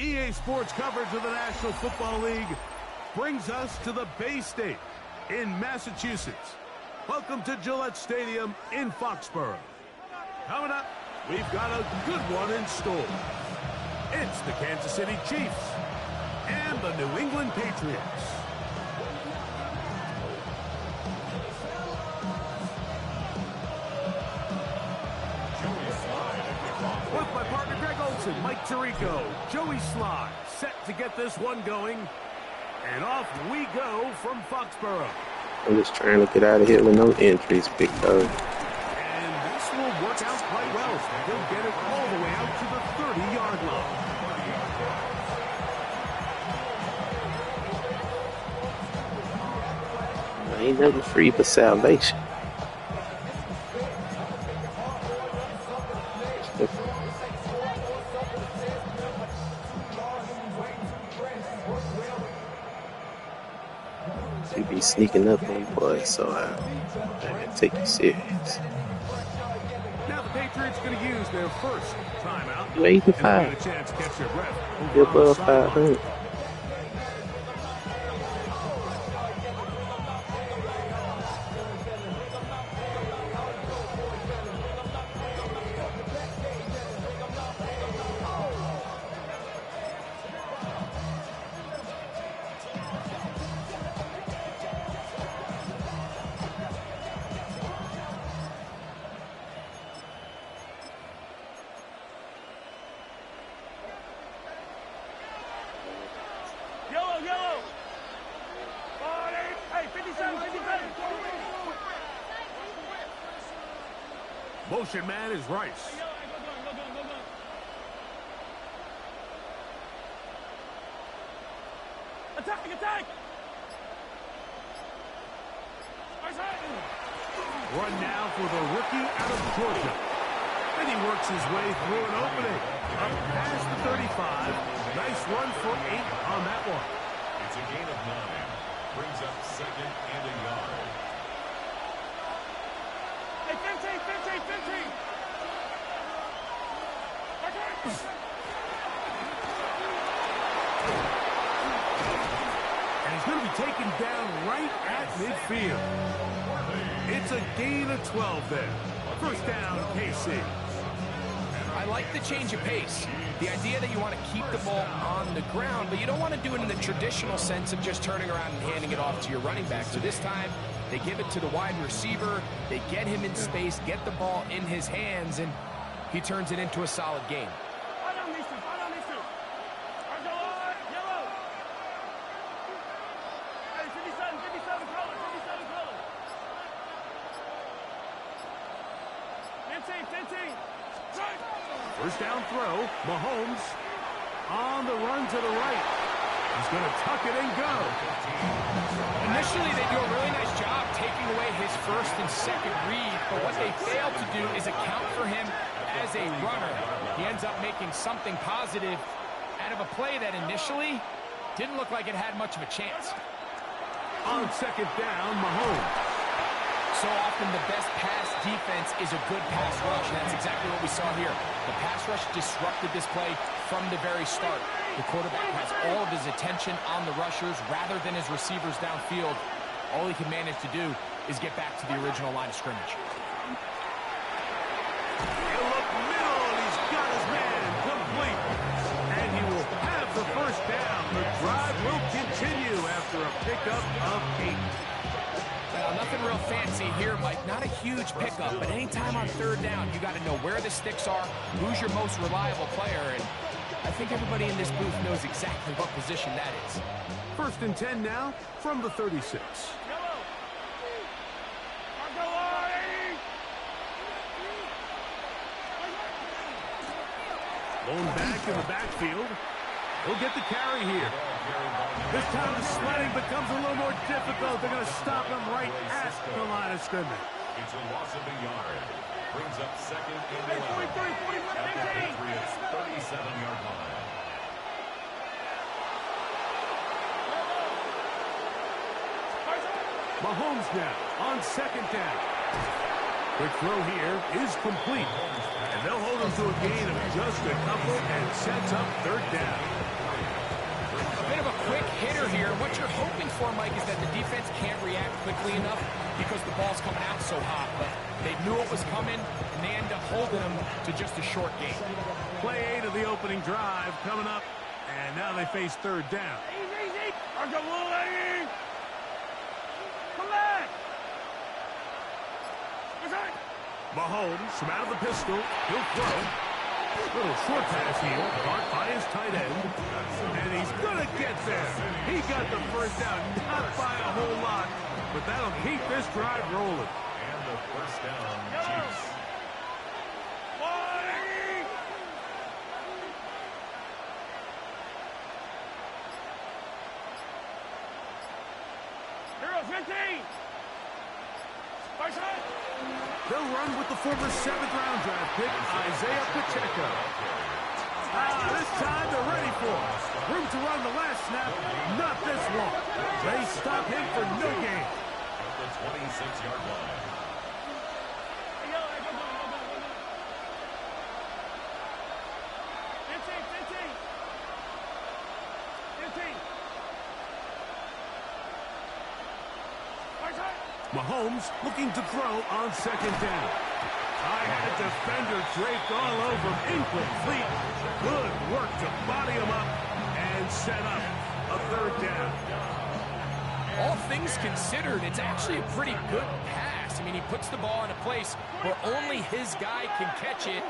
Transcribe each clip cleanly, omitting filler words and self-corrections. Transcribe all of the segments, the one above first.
EA Sports coverage of the National Football League brings us to the Bay State in Massachusetts. Welcome to Gillette Stadium in Foxborough. Coming up, we've got a good one in store. It's the Kansas City Chiefs and the New England Patriots. With my partner Greg Olson, Mike Tirico, Joey Sly, set to get this one going. And off we go from Foxborough. I'm just trying to get out of here with no injuries, big dog. And this will work out quite well. He'll get it all the way out to the 30-yard line. Ain't nothing free but salvation. You be sneaking up on boys, so I gotta take you serious. Now the Patriots going to use their first timeout. You 85. A chance to catch your breath. You're above 500. Motion man is Rice. Attack! Run now for the rookie out of Georgia. And he works his way through an opening. Up past the 35. Nice run for 8 on that one. It's a gain of 9. Brings up 2nd and a yard. Hey, 15! And he's going to be taken down right at midfield. It's a gain of 12 there. First down, KC. I like the change of pace. The idea that you want to keep the ball on the ground, but you don't want to do it in the traditional sense of just turning around and handing it off to your running back. So this time, they give it to the wide receiver. They get him in space, get the ball in his hands, and he turns it into a solid game. First down throw, Mahomes on the run to the right. He's going to tuck it and go. Initially, they do a really nice job taking away his first and second read, but what they fail to do is account for him as a runner. He ends up making something positive out of a play that initially didn't look like it had much of a chance. On second down, Mahomes. So often the best pass defense is a good pass rush, and that's exactly what we saw here. The pass rush disrupted this play from the very start. The quarterback has all of his attention on the rushers rather than his receivers downfield. All he can manage to do is get back to the original line of scrimmage. He'll look middle, and he's got his man complete. And he will have the first down. The drive will continue after a pickup of 8. Well, nothing real fancy here, Mike. Not a huge pickup, but anytime on third down, you got to know where the sticks are, who's your most reliable player, and I think everybody in this booth knows exactly what position that is. First and 10 now from the 36. Lone back in the backfield. He'll get the carry here. This time the sledding becomes a little more difficult. They're going to stop him right at the line of scrimmage. It's a loss of a yard. Brings up 2nd and 11. At the Patriots' 37-yard line. Mahomes now on second down. Quick throw here is complete. And they'll hold him to a gain of just a couple and sets up third down. A bit of a quick hitter here. What you're hoping for, Mike, is that the defense can't react quickly enough because the ball's coming out so hot. But they knew it was coming, and they end up holding them to just a short gain. Play 8 of the opening drive coming up, and now they face third down. Easy. Come back. Mahomes from out of the pistol. He'll throw. Little short pass here, caught by his tight end. And he's going to get there. He got the first down, not by a whole lot, but that'll keep this drive rolling. And the first down, Chiefs. Hero 15. They'll run with the former 7th-round draft pick, Isaiah Pacheco. This time they're ready for it. Room to run the last snap, not this one. They stop him for no gain. At the 26-yard line. 15. Mahomes looking to throw on second down. I had a defender draped all over him. Incomplete. Good work to body him up and set up a third down. All things considered, it's actually a pretty good pass. I mean, he puts the ball in a place where only his guy can catch it.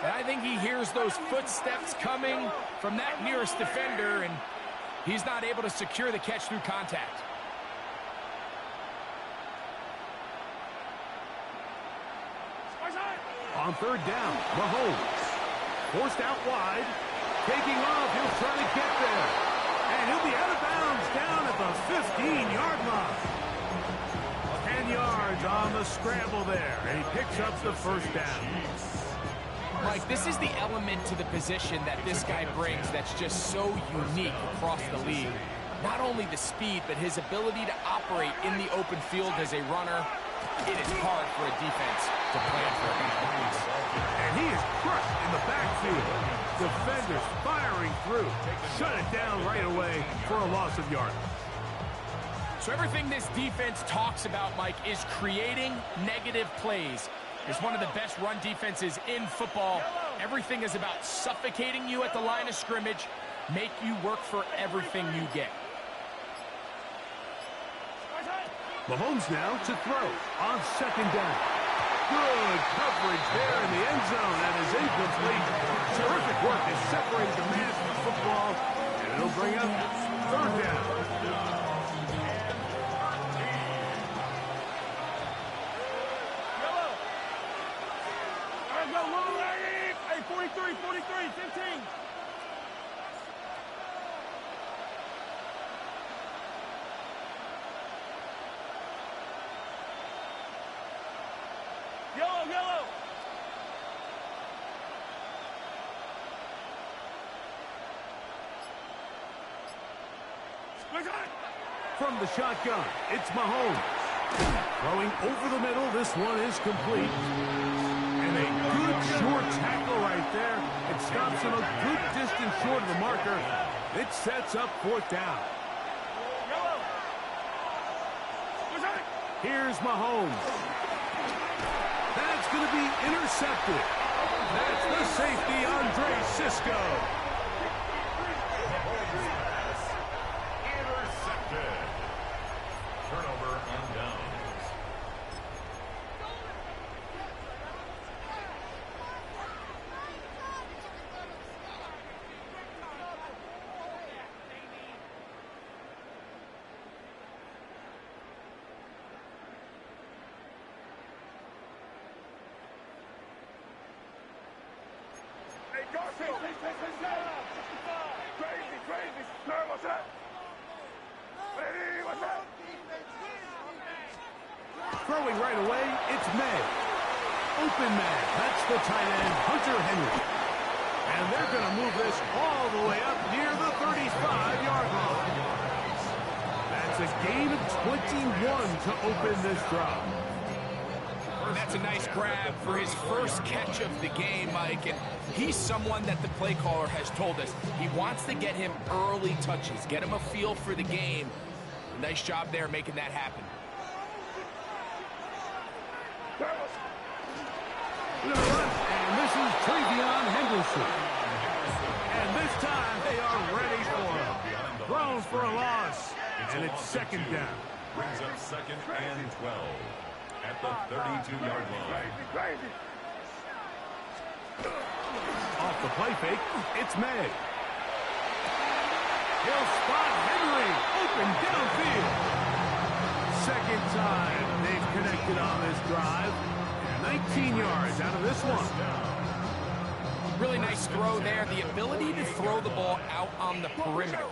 And I think he hears those footsteps coming from that nearest defender, and he's not able to secure the catch through contact. On third down, Mahomes. Forced out wide. Taking off, he'll try to get there. And he'll be out of bounds down at the 15-yard line. 10 yards on the scramble there. And he picks up the first down. Mike, this is the element to the position that this guy brings that's just so unique across the league. Not only the speed, but his ability to operate in the open field as a runner. It is hard for a defense to plan for a guy like this. And he is crushed in the backfield. Defenders firing through. Shut it down right away for a loss of yardage. So everything this defense talks about, Mike, is creating negative plays. It's one of the best run defenses in football. Everything is about suffocating you at the line of scrimmage, make you work for everything you get. Mahomes now to throw on second down. Good coverage there in the end zone. That is incomplete. Terrific work to separate the man from the football. And it'll bring up third down. Hey, 43, 15. Yellow. From the shotgun, it's Mahomes. Throwing over the middle, this one is complete. And a good short tackle right there. It stops him a good distance short of the marker. It sets up fourth down. Here's Mahomes. That's going to be intercepted. That's the safety, Andre Cisco. Intercepted. Turnover on downs. Throwing right away, it's May. Open man, that's the tight end, Hunter Henry. And they're going to move this all the way up near the 35-yard line. That's a gain of 21 to open this drive. And that's That's a nice grab for his first catch of the game, Mike. And he's someone that the play caller has told us he wants to get him early touches, get him a feel for the game. Nice job there making that happen. And this is Travion Henderson. And this time they are ready for him. Throws for a loss. And it's second down. Brings up second and 12 at the 32-yard line. Off the play fake, it's May. He'll spot Henry open downfield. Second time they've connected on this drive. 19 yards out of this one. Really nice throw there. The ability to throw the ball out on the perimeter.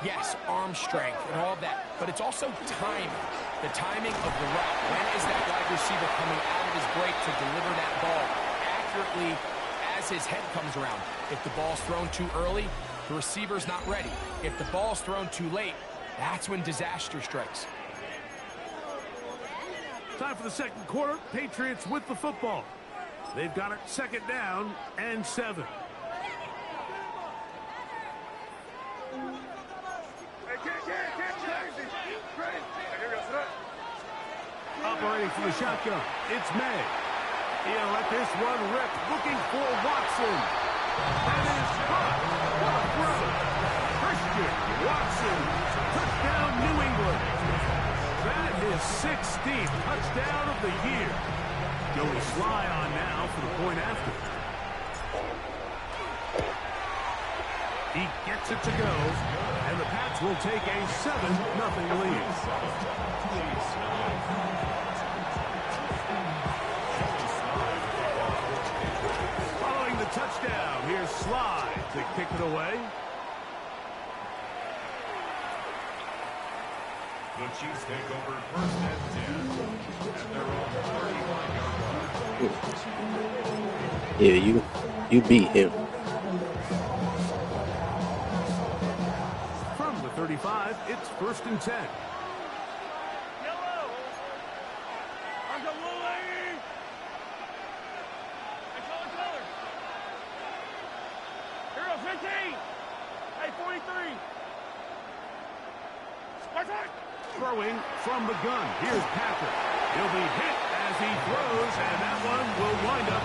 Yes, arm strength and all of that, but it's also timing. The timing of the route. When is that wide receiver coming out of his break to deliver that ball accurately as his head comes around? If the ball's thrown too early, the receiver's not ready. If the ball's thrown too late, that's when disaster strikes. Time for the second quarter. Patriots with the football. They've got it second down and 7. Operating from the shotgun, it's May. He'll let this one rip, looking for Watson. That is caught. What a throw. Christian Watson. Touchdown, New England. That is 16th touchdown of the year. Joey Sly on now for the point after. He gets it to go, and the Pats will take a 7-0 lead. Following the touchdown, here's Sly to kick it away. The Chiefs take over first and 10 at their own 35-yard line. Yeah, you beat him. From the 35, it's first and 10. Yellow. Uncle Wooly. Hey, color. Hero 15. Hey, 43. Watch out. Throwing from the gun. Here's Patrick. He'll be hit as he throws, and that one will wind up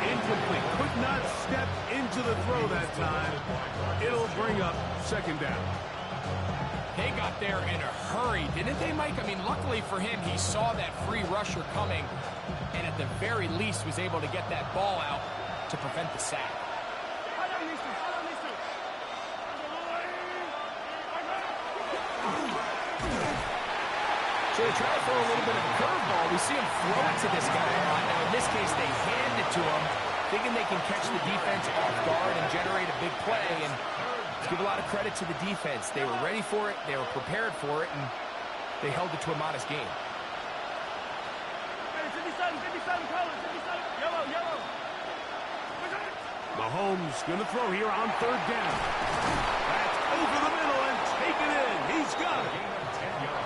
incomplete. Could not step into the throw that time. It'll bring up second down. They got there in a hurry, didn't they, Mike? I mean, luckily for him, he saw that free rusher coming, and at the very least was able to get that ball out to prevent the sack. So they try to throw a little bit of a curveball. We see him throw it to this guy a lot. Now, in this case, they hand it to him, thinking they can catch the defense off guard and generate a big play. And give a lot of credit to the defense. They were ready for it, they were prepared for it, and they held it to a modest game. Hey, 57, color, 57. Yellow. Mahomes going to throw here on third down. That's over the middle and taken in. He's got it.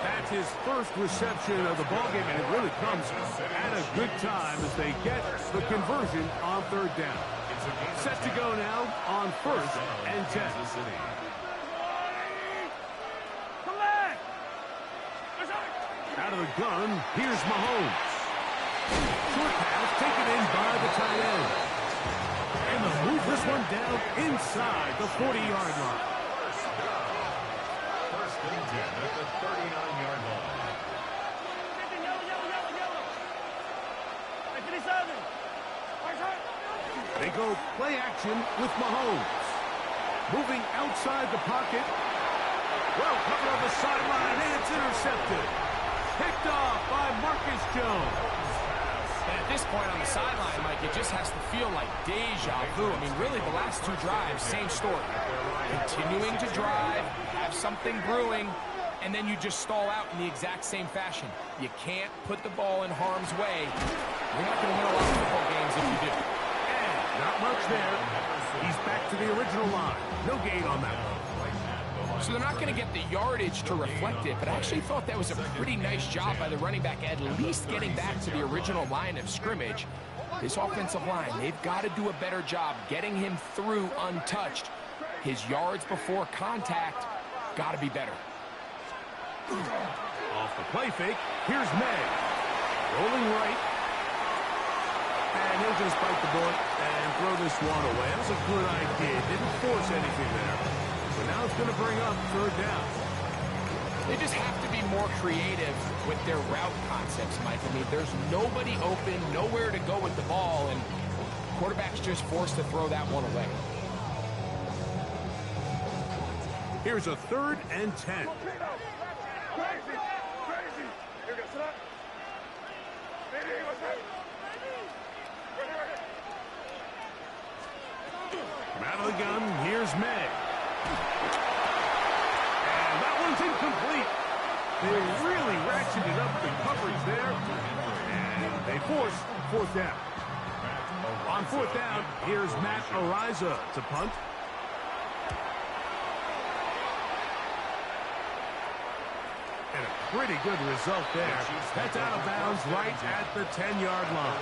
That's his first reception of the ballgame, and it really comes at a good time as they get the conversion on third down. Set to go now on first and 10. Come back. Out of the gun, here's Mahomes. Short pass taken in by the tight end. And they'll move this one down inside the 40-yard line. First and 10 at the 39-yard line. Yellow. Hey, 57. They go play action with Mahomes. Moving outside the pocket. Well covered on the sideline, and it's intercepted. Picked off by Marcus Jones. And at this point on the sideline, Mike, it just has to feel like deja vu. I mean, really, the last two drives, same story. Continuing to drive, have something brewing, and then you just stall out in the exact same fashion. You can't put the ball in harm's way. You're not going to win a lot of football games if you do. And not much there. He's back to the original line. No gain on that one. So they're not going to get the yardage to reflect it, but I actually thought that was a pretty nice job by the running back, at least getting back to the original line of scrimmage. This offensive line, they've got to do a better job getting him through untouched. His yards before contact got to be better. Off the play fake, here's May. Rolling right. And he'll just bite the bullet and throw this one away. That was a good idea. Didn't force anything there. But now it's going to bring up third down. They just have to be more creative with their route concepts, Mike. I mean, there's nobody open, nowhere to go with the ball, and quarterback's just forced to throw that one away. Here's a 3rd and 10. From out of the gun, here's May. And that one's incomplete. They really ratcheted up the coverage there. And they force 4th down. On 4th down, here's Matt Ariza to punt. And a pretty good result there. That's out of bounds right at the 10-yard line.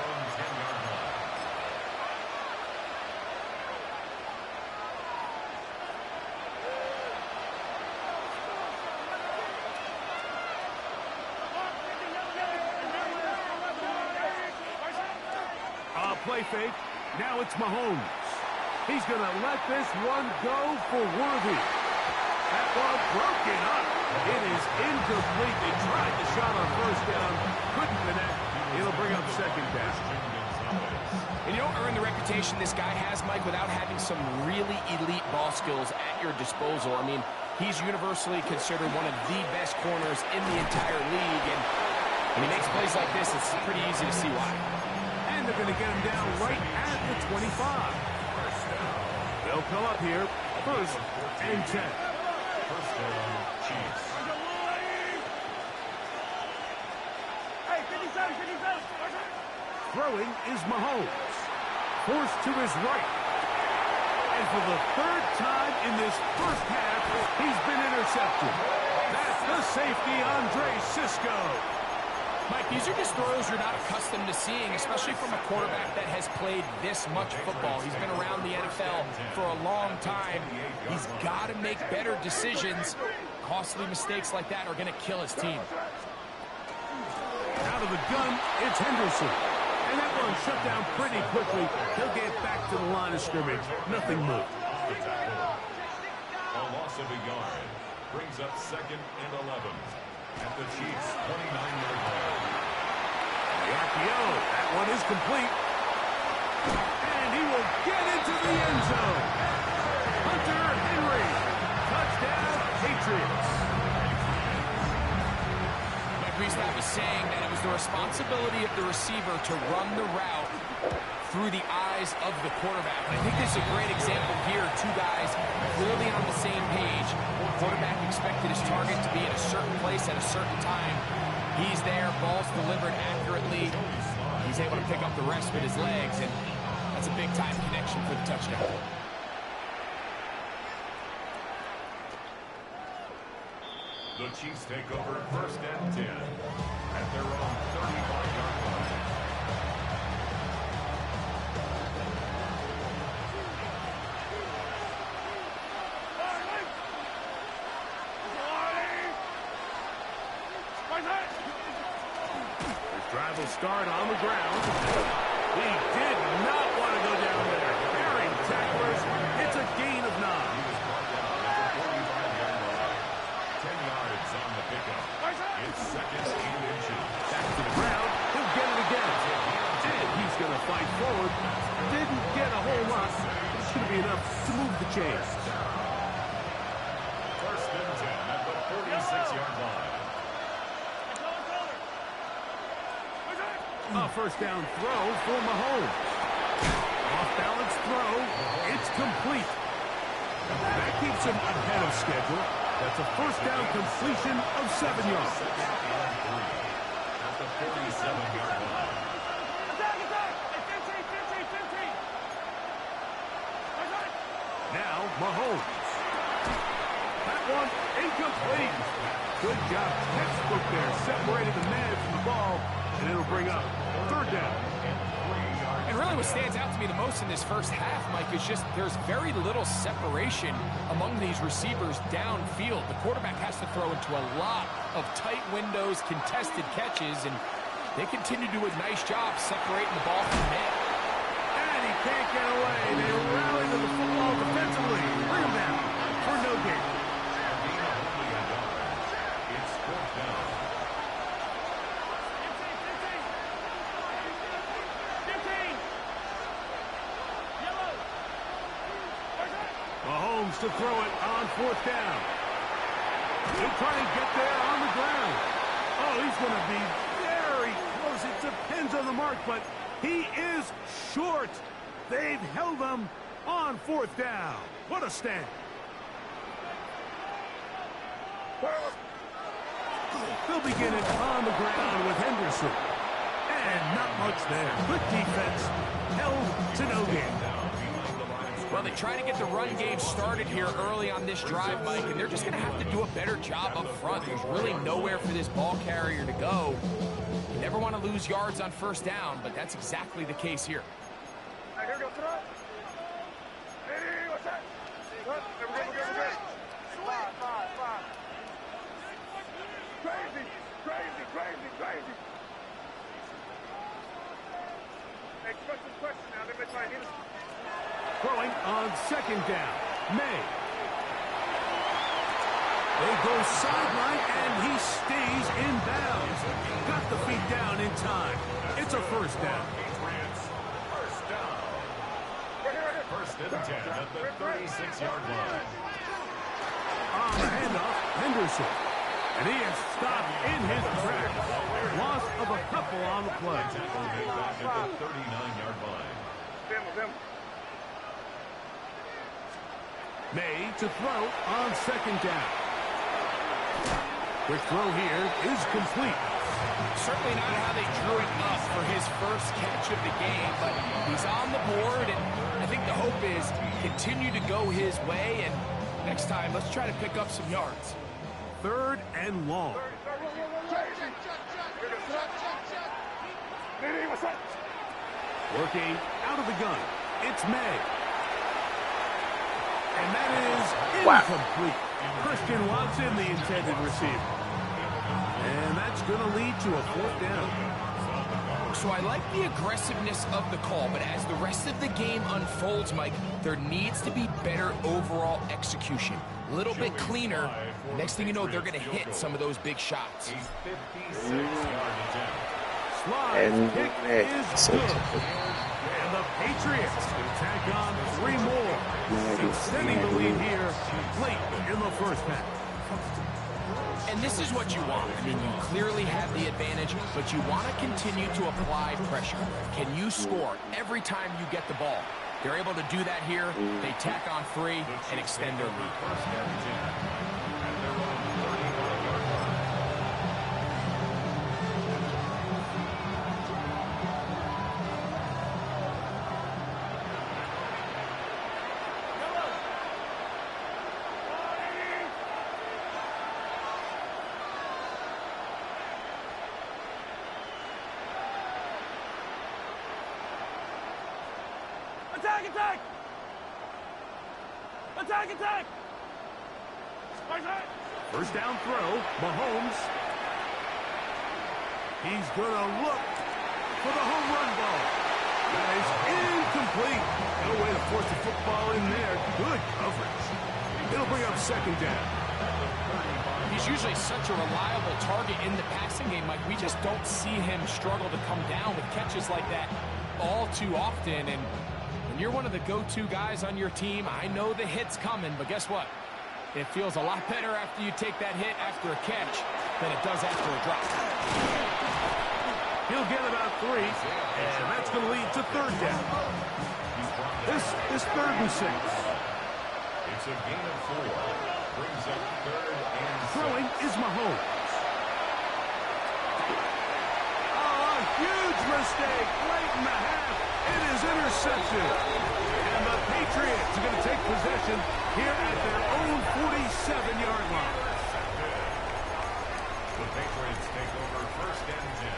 Play fake. Now it's Mahomes. He's going to let this one go for Worthy. That ball broken up. It is incomplete. They tried the shot on 1st down. Couldn't connect. It'll bring up 2nd down. And you don't earn the reputation this guy has, Mike, without having some really elite ball skills at your disposal. I mean, he's universally considered one of the best corners in the entire league. And when he makes plays like this, it's pretty easy to see why. And they're going to get him down right at the 25. They'll come up here, 1st and 10. First down, Chiefs. Hey, 57, 57. Throwing is Mahomes. Forced to his right. And for the 3rd time in this first half, he's been intercepted. That's the safety, Andre Cisco. Mike, these are just throws you're not accustomed to seeing, especially from a quarterback that has played this much football. He's been around the NFL for a long time. He's got to make better decisions. Costly mistakes like that are going to kill his team. Out of the gun, it's Henderson. And that one shut down pretty quickly. He'll get back to the line of scrimmage. Nothing moved. A loss of a yard brings up 2nd and 11. At the Chiefs' 29-yard line. The RPO, that one is complete. And he will get into the end zone. Hunter Henry, touchdown Patriots. Mike Reestaff was saying that it was the responsibility of the receiver to run the route through the eyes of the quarterback. And I think this is a great example here. 2 guys clearly on the same page. Quarterback expected his target to be in a certain place at a certain time. He's there, ball's delivered accurately. He's able to pick up the rest with his legs, and that's a big-time connection for the touchdown. The Chiefs take over 1st and 10 at their own 35-yard line. Drive will start on the ground. He did not want to go down there. Bearing tacklers. It's a gain of 9. 10 yards on the pickup. It's 2nd and inches. Back to the ground. He'll get it again. And he's going to fight forward. Didn't get a whole lot. It's going to be enough to move the chains. 1st and 10 at the 46-yard line. A 1st down throw for Mahomes. Off-balance throw. It's complete. That keeps him ahead of schedule. That's a 1st down completion of 7 yards. At the 47-yard line. Now Mahomes. That one incomplete. Good job. Textbook there. Separated the man from the ball, and it'll bring up third down. And really what stands out to me the most in this first half, Mike, is just there's very little separation among these receivers downfield. The quarterback has to throw into a lot of tight windows, contested catches, and they continue to do a nice job separating the ball from man. And he can't get away. They rally to the football defensively. Bring him down for no gain. It's fourth down. Mahomes to throw it on fourth down. He'll try to get there on the ground. Oh, he's going to be very close. It depends on the mark, but he is short. They've held him on fourth down. What a stand. They'll begin it on the ground with Henderson. And not much there. Good defense. Held to no gain. Well, they try to get the run game started here early on this drive, Mike, and they're just going to have to do a better job up front. There's really nowhere for this ball carrier to go. You never want to lose yards on first down, but that's exactly the case here. Crazy. Question now. They're trying to hit us. Throwing on second down. May. They go sideline, and he stays in bounds. Got the feet down in time. It's a first down. First down. First and 10 at the 36-yard line. On the handoff, Henderson. And he is stopped in his tracks. Loss of a couple on the play. Tackle hit back at the 39-yard line. May to throw on second down. Quick throw here is complete. Certainly not how they drew it up for his first catch of the game, but he's on the board, and I think the hope is continue to go his way, and next time, let's try to pick up some yards. Third and long. Working out of the gun. It's May. And that is incomplete. Christian Watson, the intended receiver. And that's going to lead to a fourth down. So I like the aggressiveness of the call, but as the rest of the game unfolds, Mike, there needs to be better overall execution. A little bit cleaner. Next thing you know, they're going to hit some of those big shots. Slide kick is good. And the Patriots tack on 3 more. Extending the lead here late in the first half. And this is what you want. I mean, you clearly have the advantage, but you want to continue to apply pressure. Can you score every time you get the ball? They're able to do that here. They tack on 3 and extend their lead. Attack! First down throw, Mahomes. He's going to look for the home run ball. That is incomplete. No way to force the football in there. Good coverage. It'll bring up second down. He's usually such a reliable target in the passing game, Mike. We just don't see him struggle to come down with catches like that all too often. And when you're one of the go-to guys on your team, I know the hit's coming, but guess what? It feels a lot better after you take that hit after a catch than it does after a drop. He'll get about 3, and that's going to lead to third down. This is 3rd and 6. It's a gain of 4. Brings up 3rd and 6. Throwing is Mahomes. Oh, a huge mistake late in the half. It is intercepted. And the Patriots are going to take possession here at their own 46. 47-yard line. The Patriots take over 1st and 10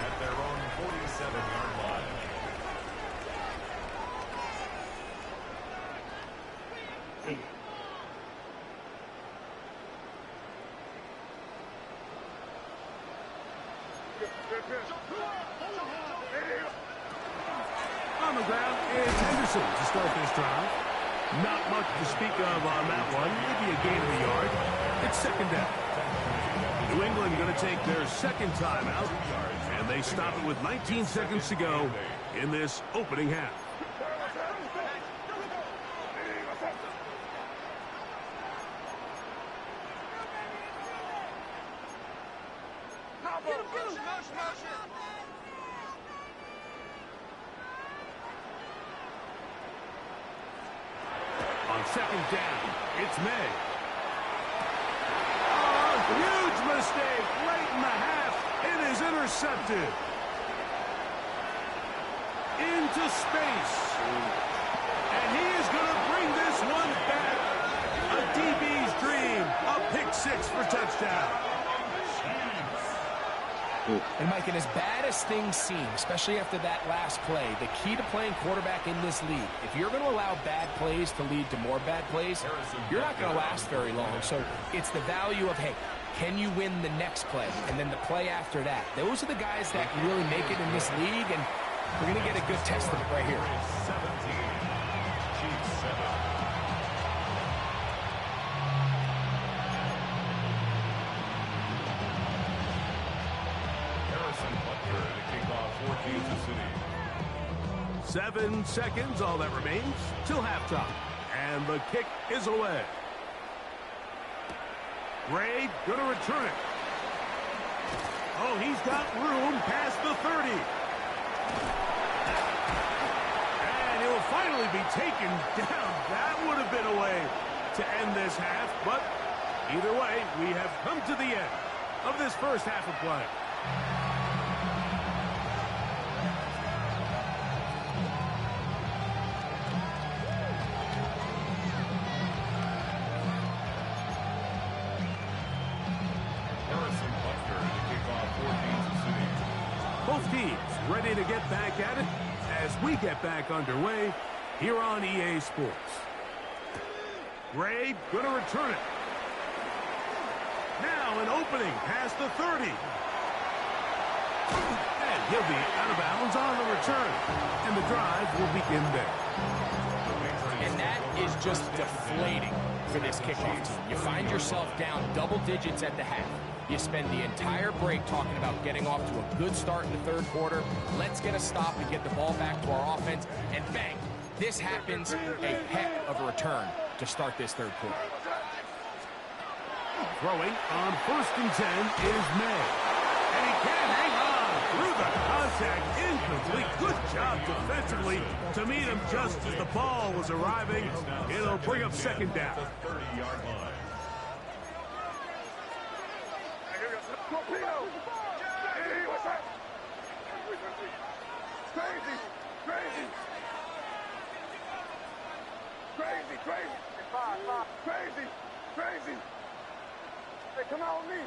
at their own 47-yard line. On the ground is Henderson to start this drive. Not much to speak of on that one. Maybe a gain of a yard. It's 2nd down. New England going to take their 2nd time out, and they stop it with 19 seconds to go in this opening half. On 2nd down, it's May. Oh, huge mistake late in the half. It is intercepted. Into space. And he is going to bring this one back. A DB's dream. A pick 6 for touchdown. And, Mike, and as bad as things seem, especially after that last play, the key to playing quarterback in this league, if you're going to allow bad plays to lead to more bad plays, you're not going to last very long. So it's the value of, hey, can you win the next play and then the play after that? Those are the guys that can really make it in this league, and we're going to get a good test of it right here. 17, Chiefs 7. To kick off for Kansas City. 7 seconds, all that remains, till halftime. And the kick is away. Gray going to return it. Oh, he's got room past the 30. And it will finally be taken down. That would have been a way to end this half. But either way, we have come to the end of this first half of play. Both teams ready to get back at it as we get back underway here on EA Sports. Gray going to return it. Now an opening past the 30. And he'll be out of bounds on the return. And the drive will begin there. And that is just deflating for this kickoff team. You find yourself down double digits at the half. You spend the entire break talking about getting off to a good start in the 3rd quarter. Let's get a stop and get the ball back to our offense. And bang, this happens. A heck of a return to start this 3rd quarter. Throwing on 1st and 10 is May. And he can hang on through the contact. Incomplete. Good job defensively to meet him just as the ball was arriving. It'll bring up 2nd down. 30-yard line. Crazy. Hey, come out with me.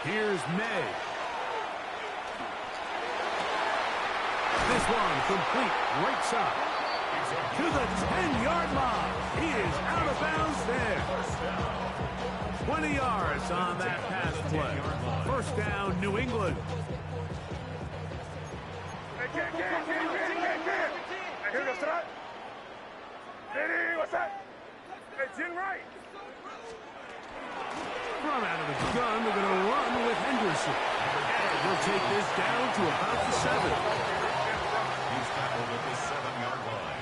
Here's May. This one complete right side. To the 10-yard line. He is out of bounds there. 20 yards on that pass play. 1st down, New England. Hey, get. I hear the threat. Hey, what's that? Hey, Jim Wright. From out of the gun, they're going to run with Henderson. And we'll take this down to about the 7. He's tackled at the 7-yard line.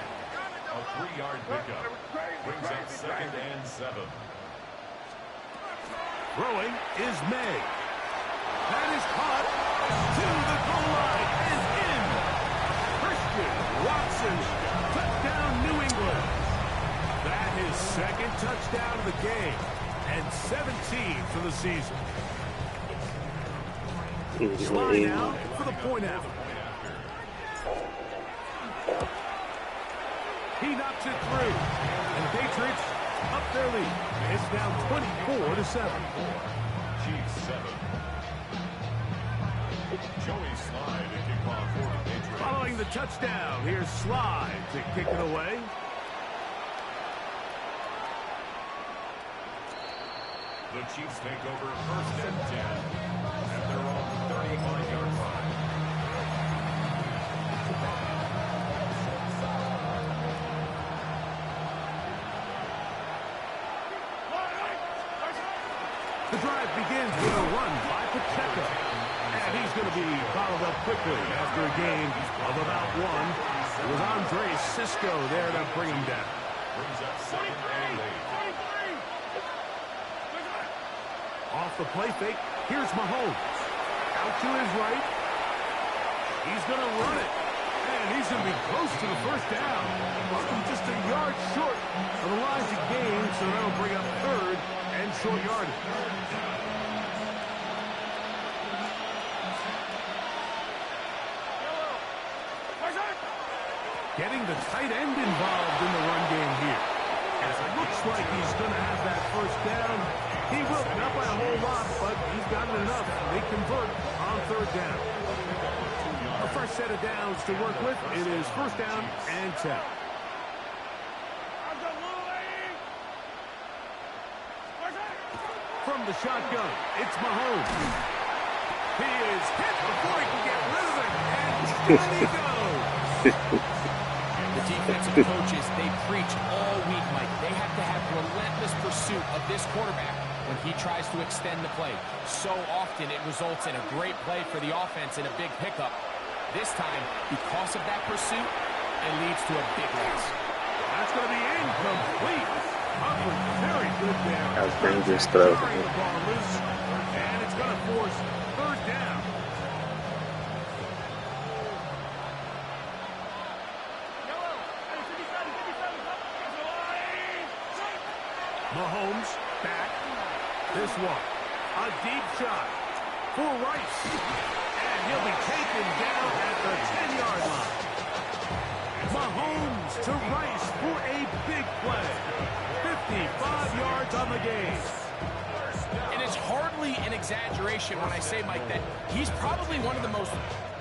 A 3-yard pickup. Brings up 2nd and 7. Throwing is May. That is caught to the goal line and in. Christian Watson, touchdown New England. That is 2nd touchdown of the game and 17 for the season. Slide out for the point out. He knocks it through. And the Patriots up their lead. It's now 24-7. Chiefs 7. Joey Slide to kick off for the Patriots. Following the touchdown, here's Slide to kick it away. The Chiefs take over 1st and 10 at their own 35-yard line. The drive begins with a run by Pacheco. And he's going to be followed up quickly after a gain of about 1. It was Andre Cisco there to bring him down. Brings up 2nd and 8. Off the play fake, here's Mahomes. Out to his right. He's going to run it. And he's going to be close to the first down. Just a yard short of the line to gain, so that'll bring up 3rd and short yardage. Getting the tight end involved in the run game here. As it looks like he's going to have that first down. He will, not by a whole lot, but he's got it enough. They convert on 3rd down. A fresh set of downs to work with. It is 1st down and 10. From the shotgun, it's Mahomes. He is hit before he can get rid of it, and down he goes. The defensive coaches, they preach all week, Mike. They have to have relentless pursuit of this quarterback when he tries to extend the play. So often it results in a great play for the offense and a big pickup. This time, because of that pursuit, it leads to a big loss. That's going to be incomplete. Hubbard, very good there. That was dangerous throw. And it's going to force 3rd down. Mahomes back. This one, a deep shot for Rice. And he'll be taken down at the 10-yard line. Mahomes to Rice for a big play. 55 yards on the game. And it's hardly an exaggeration when I say, Mike, that he's probably one of the most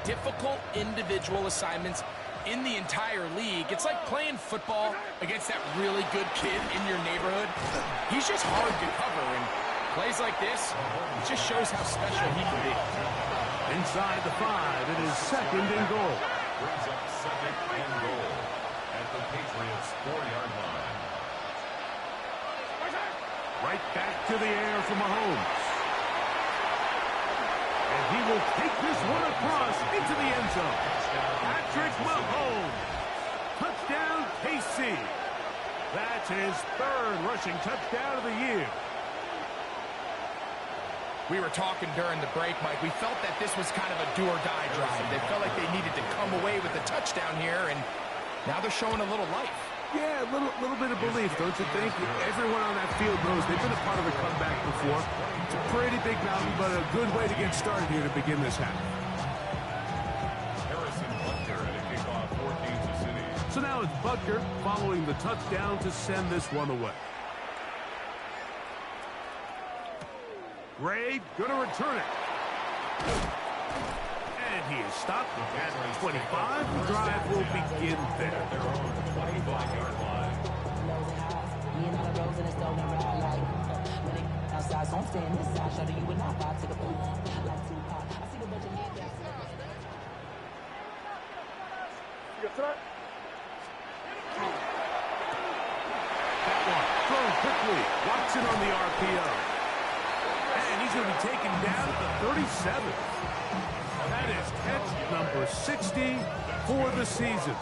difficult individual assignments in the entire league. It's like playing football against that really good kid in your neighborhood. He's just hard to cover, and plays like this, it just shows how special he can be. Inside the 5, it is 2nd and goal. Brings up 2nd and goal at the Patriots' 4-yard line. Right back to the air for Mahomes. And he will take this one across into the end zone. Patrick Mahomes. Touchdown, KC. That's his 3rd rushing touchdown of the year. We were talking during the break, Mike. We felt that this was kind of a do-or-die drive. They felt like they needed to come away with a touchdown here, and now they're showing a little life. Yeah, a little bit of belief, don't you think? Everyone on that field knows they've been a part of a comeback before. It's a pretty big mountain, but a good way to get started here to begin this half. So now it's Butker following the touchdown to send this one away. Gray gonna return it. And he is stopped at 25. The drive will begin there. Their own 25-yard line. That one thrown quickly. Watson on the RPO. And he's going to be taken down at the 37. That is catch number 60 for the season.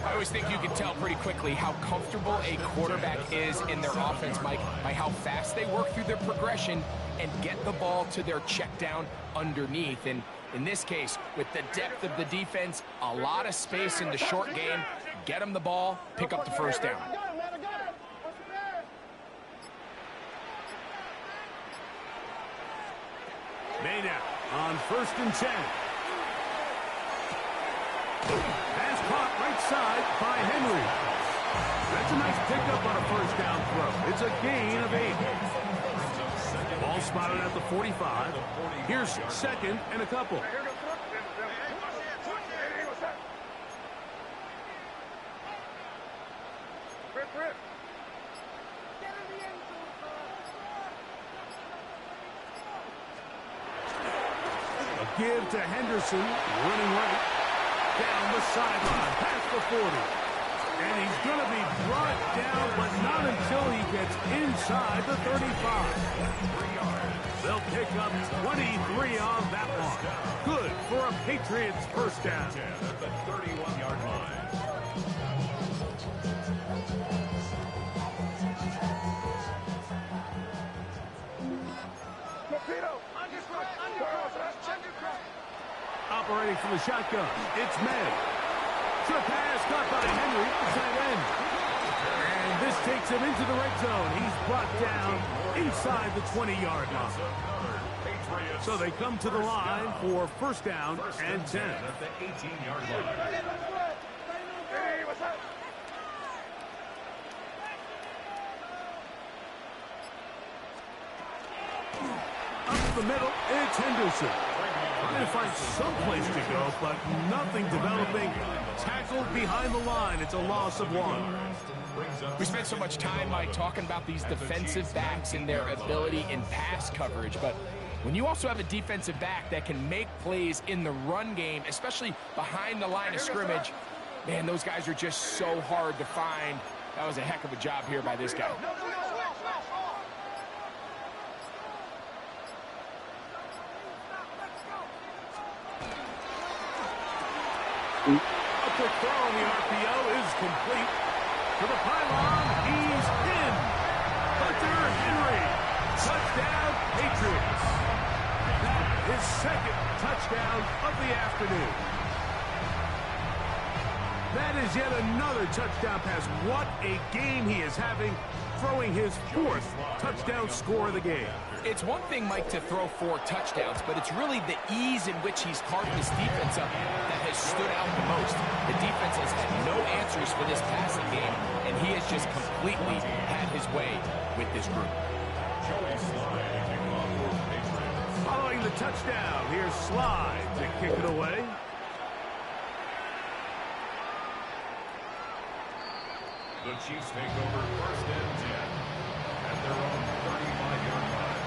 I always think you can tell pretty quickly how comfortable a quarterback is in their offense, Mike, by how fast they work through their progression and get the ball to their check down underneath. And in this case, with the depth of the defense, a lot of space in the short game, get them the ball, pick up the first down. Maynard on 1st and 10. Pass caught right side by Henry. That's a nice pickup on a first down throw. It's a gain of 8. Ball spotted at the 45. Here's second and a couple. A give to Henderson, running right. Down the sideline, past the 40. And he's going to be brought down, but not until he gets inside the 35. They'll pick up 23 on that one. Good for a Patriots first down. At the 31-yard line. Operating from the shotgun, it's May. Short pass caught by Henry, tight end. And this takes him into the red zone. He's brought down inside the 20-yard line. So they come to the line for first down and 10. At the 18-yard line. Up the middle, it's Henderson. Trying to find some place to go, but nothing developing. Tackled behind the line. It's a loss of 1. We spent so much time, Mike, talking about these defensive backs and their ability in pass coverage, but when you also have a defensive back that can make plays in the run game, especially behind the line of scrimmage, man, those guys are just so hard to find. That was a heck of a job here by this guy. A quick throw on the RPO is complete. To the pylon, he's in. Hunter Henry. Touchdown, Patriots. That is second touchdown of the afternoon. That is yet another touchdown pass. What a game he is having, throwing his 4th touchdown score of the game. It's one thing, Mike, to throw 4 touchdowns, but it's really the ease in which he's carved this defense up that has stood out the most. The defense has had no answers for this passing game, and he has just completely had his way with this group. Following the touchdown, here's Slide to kick it away. The Chiefs take over first and 10 at their own 35-yard line.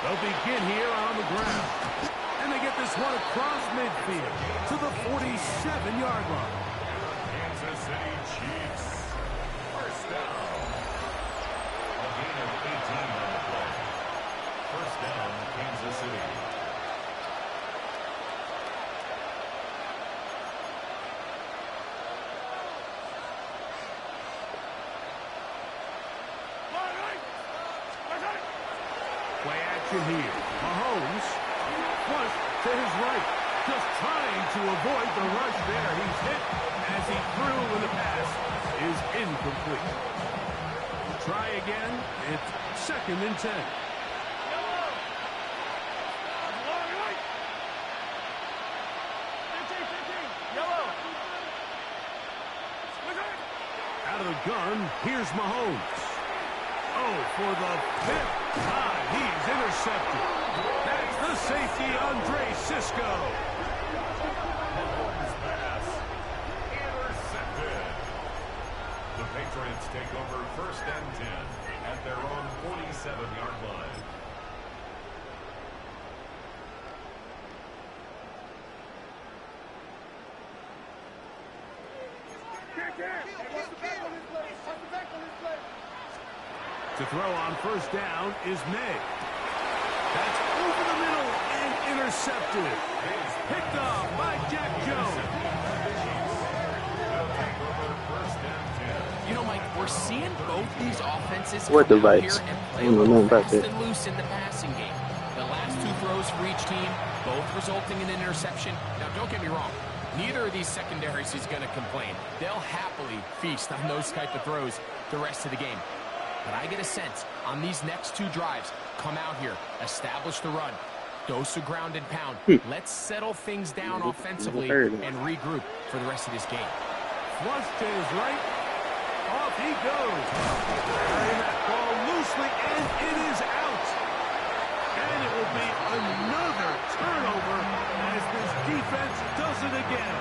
They'll begin here on the ground. And they get this one across midfield to the 47-yard line. Kansas City Chiefs. First down. A gain of 18 on the play. First down, Kansas City. Play action here. Mahomes flush to his right. Just trying to avoid the rush there. He's hit as he threw when the pass is incomplete. Try again. It's second and 10. Out of the gun, here's Mahomes. Oh, for the 5th time, he's intercepted. That's the safety, Andre Cisco. Mahomes pass. Intercepted. The Patriots take over first and 10 at their own 47-yard line. To throw on first down is May. That's over the middle and intercepted. Picked off by Jack Jones. You know, Mike, we're seeing both these offenses What come out device? here and I play don't a know little about fast that. and loose in the passing game. The last 2 throws for each team, both resulting in an interception. Now, don't get me wrong. Neither of these secondaries is going to complain. They'll happily feast on those type of throws the rest of the game. But I get a sense on these next two drives, come out here, establish the run, dose of ground and pound. Let's settle things down offensively and regroup for the rest of this game. Flush to his right. Off he goes. Carrying that ball loosely, and it is out. And it will be another turnover as this defense does it again.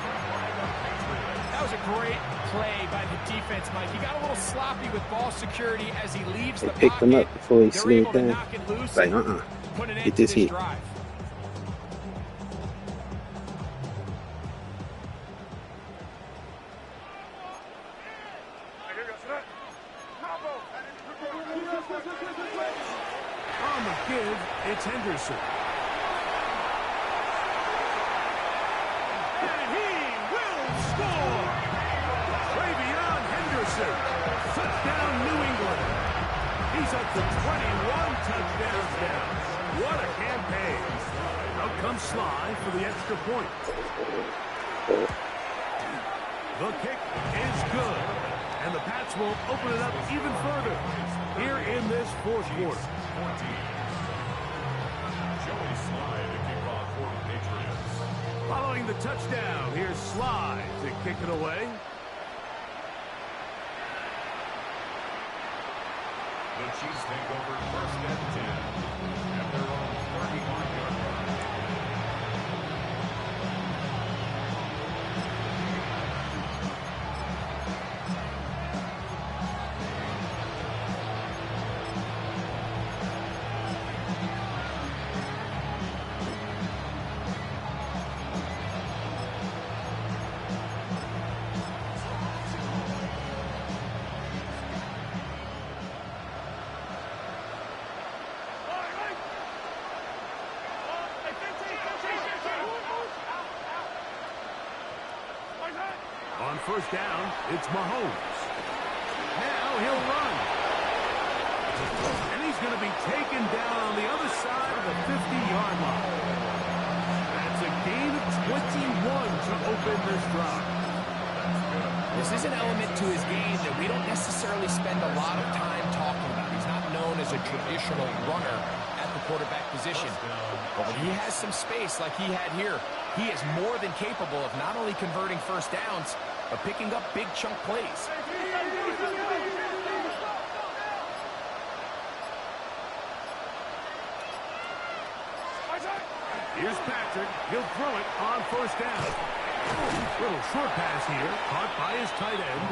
That was a great play by the defense, Mike. He got a little sloppy with ball security as he leaves the pocket. Picked him up before he slid down. Knock it loose, Like, put an end get to this hit. drive. On the give, it's Henderson. And he will score! Travion Henderson. Touchdown, New England. He's up to 21 touchdowns now. What a campaign. Out comes Sly for the extra point. The kick is good. And the Pats will open it up even further here in this fourth quarter. Following the touchdown, here's Sly to kick it away. The Chiefs take over first and 10 at their own 31-yard line. On first down, it's Mahomes. Now he'll run. And he's going to be taken down on the other side of the 50-yard line. That's a gain of 21 to open this drive. This is an element to his game that we don't necessarily spend a lot of time talking about. He's not known as a traditional runner at the quarterback position. But when he has some space like he had here, he is more than capable of not only converting first downs, but picking up big chunk plays. Here's Patrick. He'll throw it on first down. Little short pass here, caught by his tight end.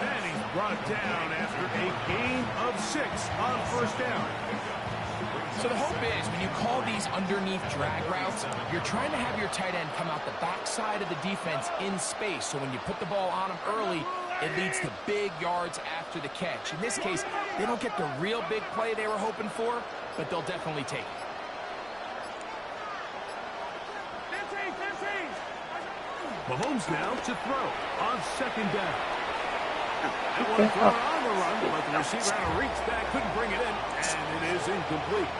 And he's brought down after a gain of 6 on first down. So the hope is when you call these underneath drag routes, you're trying to have your tight end come out the backside of the defense in space. So when you put the ball on him early, it leads to big yards after the catch. In this case, they don't get the real big play they were hoping for, but they'll definitely take it. Mahomes now to throw on second down. They want to throw it on the run, but the receiver had to reach back, couldn't bring it in, and it is incomplete.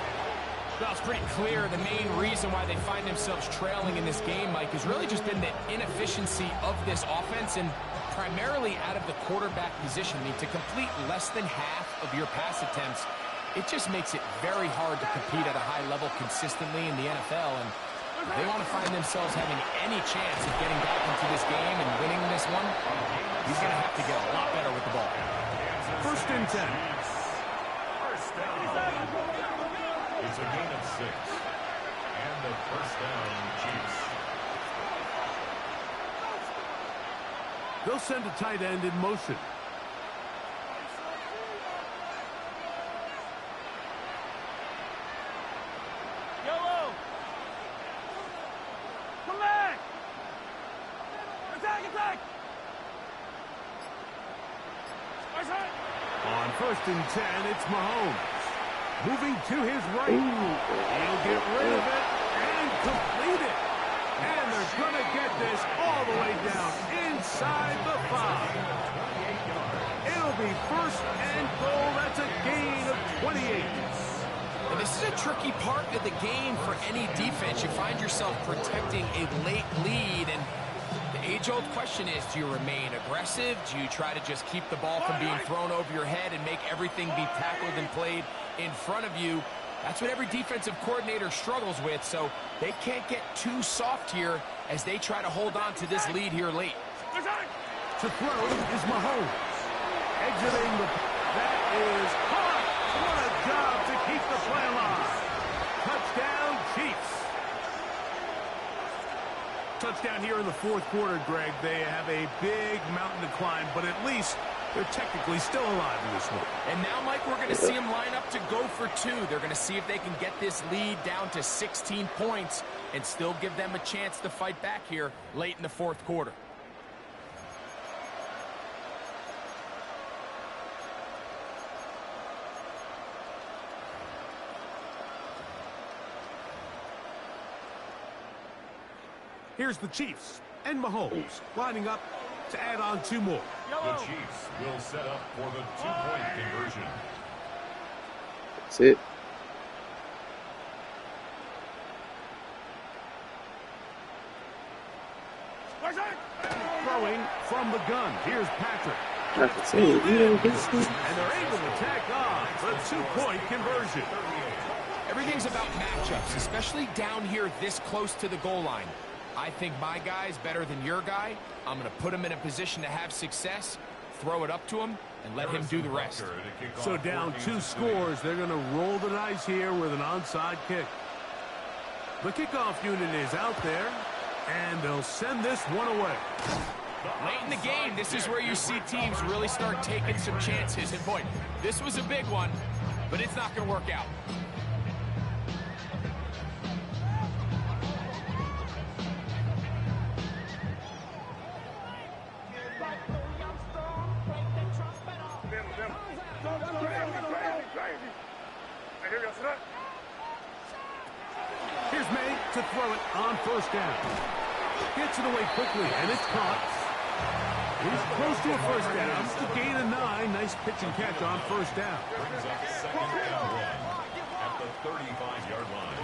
Well, it's pretty clear the main reason why they find themselves trailing in this game, Mike, has really just been the inefficiency of this offense and primarily out of the quarterback position. I mean, to complete less than half of your pass attempts, it just makes it very hard to compete at a high level consistently in the NFL. And if they want to find themselves having any chance of getting back into this game and winning this one, he's going to have to get a lot better with the ball. First and 10. First down. It's a gain of 6. And the first down, Chiefs. They'll send a tight end in motion. On first and 10, it's Mahomes. Moving to his right. He'll get rid of it and complete it. And they're going to get this all the way down inside the 5. It'll be first and goal. That's a gain of 28. And this is a tricky part of the game for any defense. You find yourself protecting a late lead, and the age-old question is, do you remain aggressive? Do you try to just keep the ball from being thrown over your head and make everything be tackled and played in front of you? That's what every defensive coordinator struggles with, so they can't get too soft here as they try to hold on to this lead here late. To throw is Mahomes. Exiting the... That is caught. What a job to keep the play alive. Touchdown, Chiefs. Touchdown here in the fourth quarter, Greg. They have a big mountain to climb, but at least they're technically still alive in this one. And now, Mike, we're going to see them line up to go for two. They're going to see if they can get this lead down to 16 points and still give them a chance to fight back here late in the fourth quarter. Here's the Chiefs and Mahomes lining up to add on two more. The Chiefs will set up for the two-point conversion. That's it. Throwing from the gun. Here's Patrick. I can see it. You don't get it. And they're able to tack on the two-point conversion. Everything's about matchups, especially down here this close to the goal line. I think my guy's better than your guy. I'm going to put him in a position to have success, throw it up to him, and let him do the rest. So down two scores, they're going to roll the dice here with an onside kick. The kickoff unit is out there, and they'll send this one away. Late in the game, this is where you see teams really start taking some chances. And boy, this was a big one, but it's not going to work out. Here's May to throw it on first down. Gets it away quickly, and it's caught. He's close to a first down. To gain a 9. Nice pitch and catch on first down. Brings up second and 1 at the 35-yard line.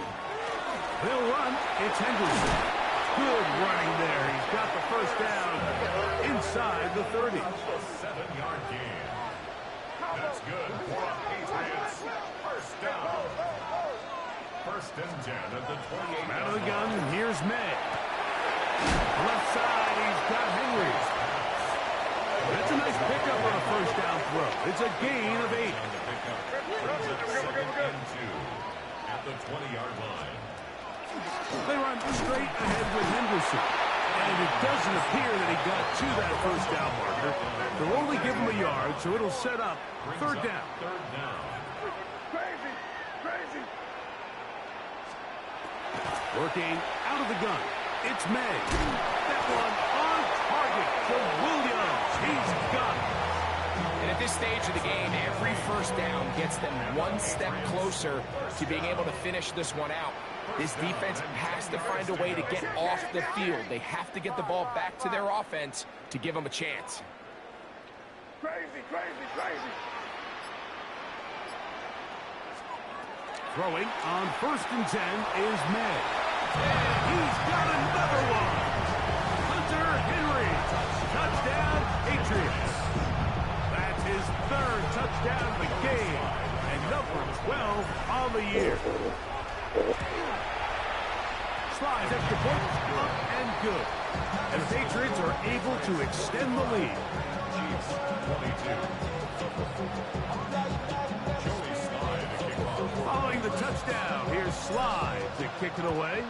They'll run. It's Henderson. Good running there. He's got the first down inside the 30. 7-yard gain. That's good for a Patriots first down. First and 10 at the 28. Out of the gun, here's May. Left side, he's got Henry. That's a nice pickup on a first down throw. It's a gain of 8. Brings up second and 2 at the 20-yard line. They run straight ahead with Henderson. And it doesn't appear that he got to that first down marker. They'll only give him a yard, so it'll set up third down. Third down. Working out of the gun. It's May. That one on target for Williams. He's got it. And at this stage of the game, every first down gets them one step closer to being able to finish this one out. This defense has to find a way to get off the field. They have to get the ball back to their offense to give them a chance. Crazy. Throwing on first and 10 is May. And he's got another one. Hunter Henry. Touchdown, Patriots. That's his third touchdown of the game. And number 12 on the year. Slides extra point, up and good. And the Patriots are able to extend the lead. Chiefs 22. Following the touchdown, here's Slide to kick it away.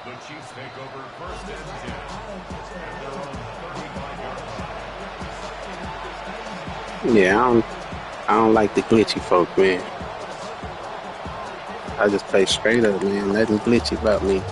The Chiefs take over first and 10 at their own 35-yard line. Yeah, I don't like the glitchy folk, man. I just play straight up, man. Nothing glitchy about me.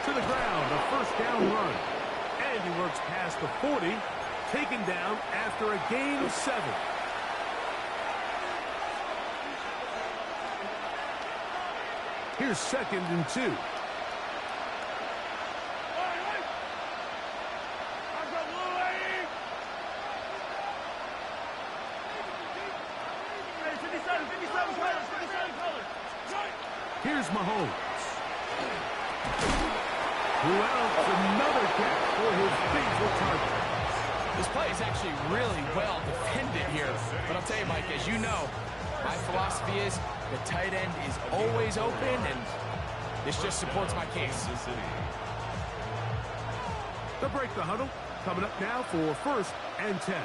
To the ground, a down run. And he works past the 40, taken down after a gain of 7. Here's 2nd and 2. Here's Mahomes. Who else? Another catch for his favorite target. This play is actually really well defended here. But I'll tell you, Mike, as you know, my philosophy is the tight end is always open, and this just supports my case. They'll break the huddle. Coming up now for 1st and 10.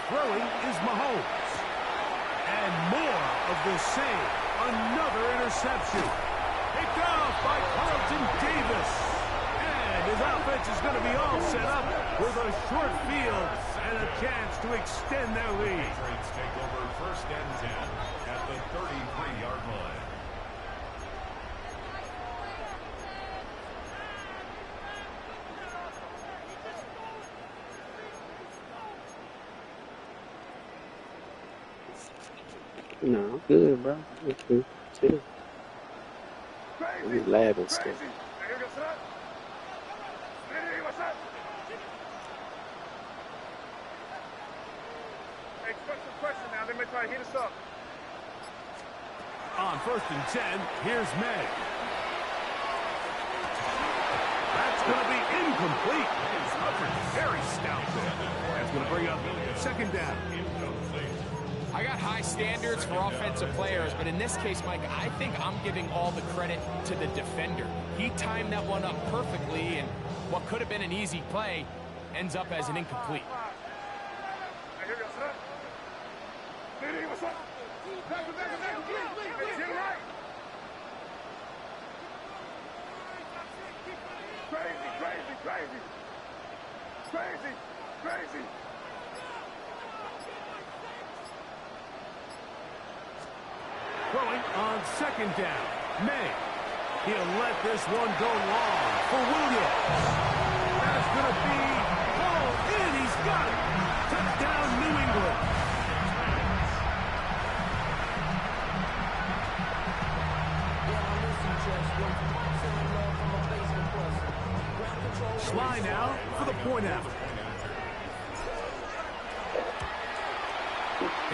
Throwing is Mahomes. And more of the same. Another interception. Picked off by Carlton Davis. And his offense is going to be all set up with a short field and a chance to extend their lead. Patriots take over 1st and 10 at the 33-yard line. No, I'm good, bro. I'm good. Chill. We laughing stuff. Question now. They may try to hit us up. On 1st and 10, here's May. That's going to be incomplete. His coverage very stout there. That's going to bring up 2nd down. I got high standards for offensive players, but in this case, Mike, I think I'm giving all the credit to the defender. He timed that one up perfectly, and what could have been an easy play ends up as an incomplete. Crazy. Throwing on 2nd down. May. He'll let this one go long for Williams. That's going to be hauled in. He's got it. Touchdown, New England. Sly now for the point after.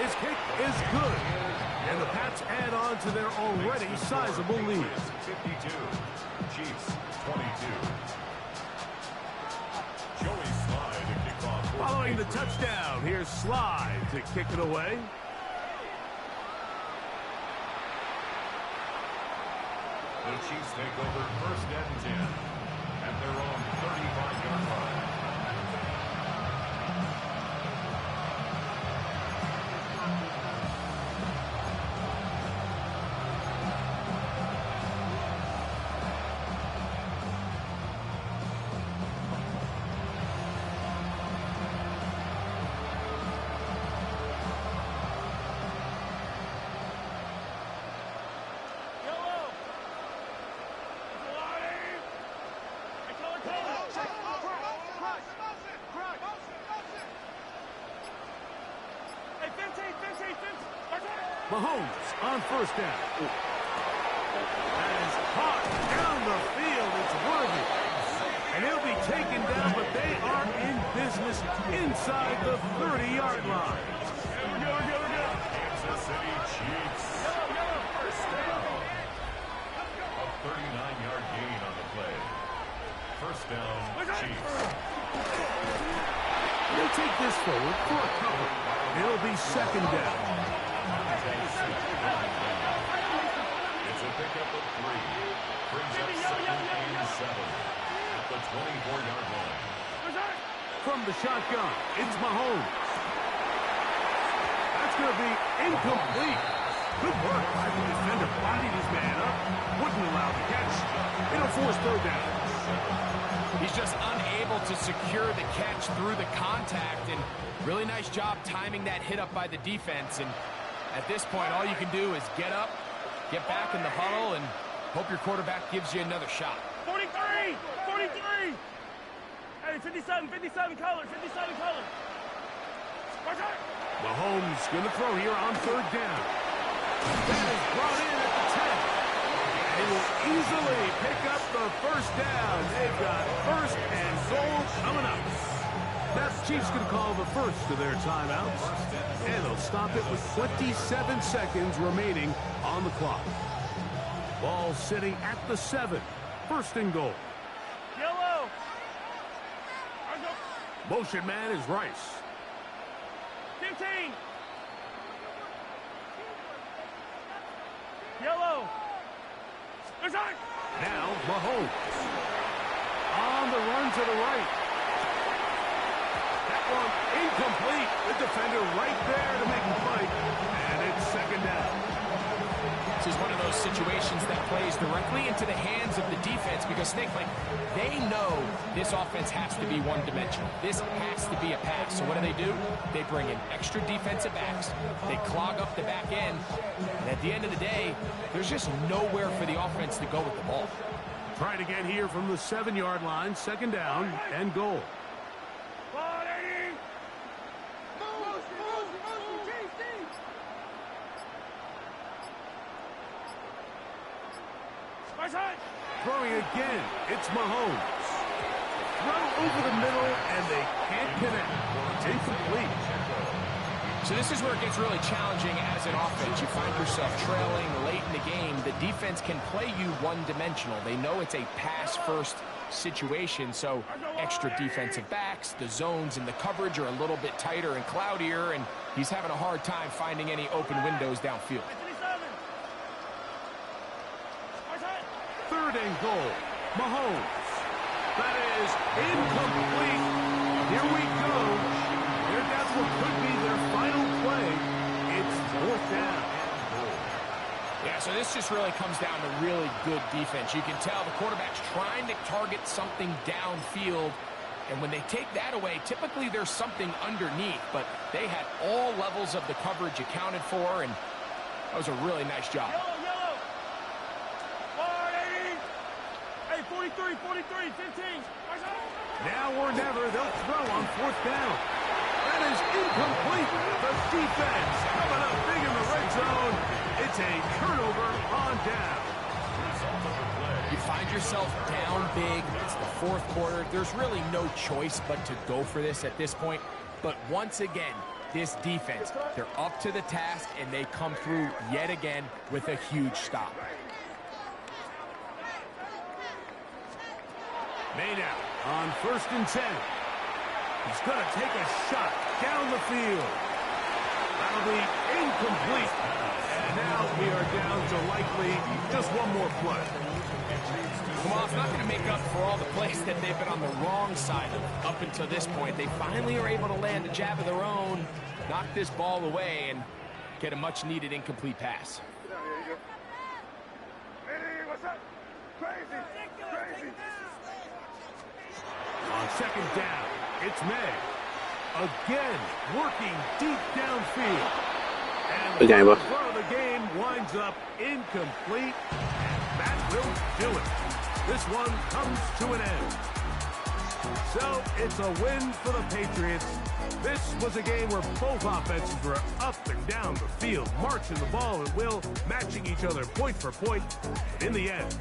His kick is good. And the Pats add on to their already sizable lead. 52. Chiefs 22. Joey Sly to kick off. Following the touchdown, here's Sly to kick it away. The Chiefs take over 1st and 10 at their own 35-yard line. Mahomes on 1st down. That is caught down the field. It's worthy. And he'll be taken down, but they are in business inside the 30-yard line. Kansas City Chiefs. 1st down. A 39-yard gain on the play. 1st down, Chiefs. They'll take this forward for a cover. It'll be 2nd down. It's a pickup of 3. Brings up 2nd and 7 at the 24-yard line. From the shotgun, it's Mahomes. That's going to be incomplete. Good work by the defender. Bodied his man up. Wouldn't allow the catch. It'll force 3rd down. He's just unable to secure the catch through the contact, and really nice job timing that hit up by the defense. And at this point, all you can do is get up, get back in the huddle, and hope your quarterback gives you another shot. 43! 43! Hey, 57 color, 57 color. Mahomes going to throw here on third down. That is brought in at the 10. They will easily pick up the first down. They've got first and goal coming up. That's Chiefs going to call the first of their timeouts. And they'll stop it with 27 seconds remaining on the clock. Ball sitting at the 7. First and goal. Yellow. Motion man is Rice. 15. Yellow. Now Mahomes. On the run to the right. That one incomplete. The defender right there to make the fight. And it's second down. This is one of those situations that plays directly into the hands of the defense because, Snake, like, they know this offense has to be one-dimensional. This has to be a pass. So what do? They bring in extra defensive backs. They clog up the back end. And at the end of the day, there's just nowhere for the offense to go with the ball. Trying to get here from the 7-yard line. Second down and goal. Throwing again, it's Mahomes. Throw over the middle, and they can't connect. It's incomplete. So this is where it gets really challenging as an offense. You find yourself trailing late in the game. The defense can play you one-dimensional. They know it's a pass-first situation, so extra defensive backs, the zones and the coverage are a little bit tighter and cloudier, and he's having a hard time finding any open windows downfield. Third and goal. Mahomes. That is incomplete. Here we go. Here, that's what could be their final play. It's fourth down. Yeah, so this just really comes down to really good defense. You can tell the quarterback's trying to target something downfield, and when they take that away, typically there's something underneath, but they had all levels of the coverage accounted for, and that was a really nice job. 43, 43, 15. Now or never, they'll throw on fourth down. That is incomplete. The defense coming up big in the red zone. It's a turnover on down. You find yourself down big. It's the fourth quarter. There's really no choice but to go for this at this point. But once again, this defense, they're up to the task, and they come through yet again with a huge stop. Made out on first and 10. He's going to take a shot down the field. That'll be incomplete. And now we are down to likely just one more play. Well, it's not going to make up for all the plays that they've been on the wrong side of up until this point. They finally are able to land a jab of their own, knock this ball away, and get a much-needed incomplete pass. What's up? Crazy. On second down, it's May. Again, working deep downfield. And the front of the game winds up incomplete. And that will do it. This one comes to an end. So it's a win for the Patriots. This was a game where both offenses were up and down the field, marching the ball at will, matching each other point for point. In the end,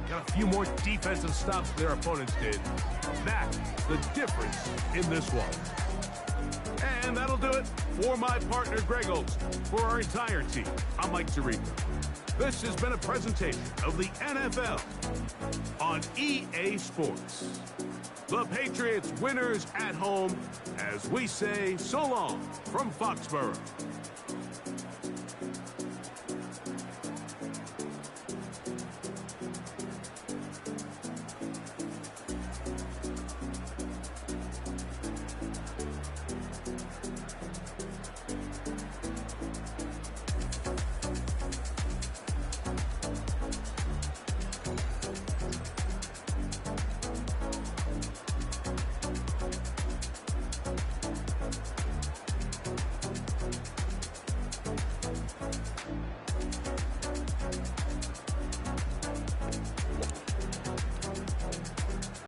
got a few more defensive stops than their opponents did. That's the difference in this one. And that'll do it for my partner, Greg Olson. For our entire team, I'm Mike Tirico. This has been a presentation of the NFL on EA Sports. The Patriots winners at home as we say so long from Foxborough.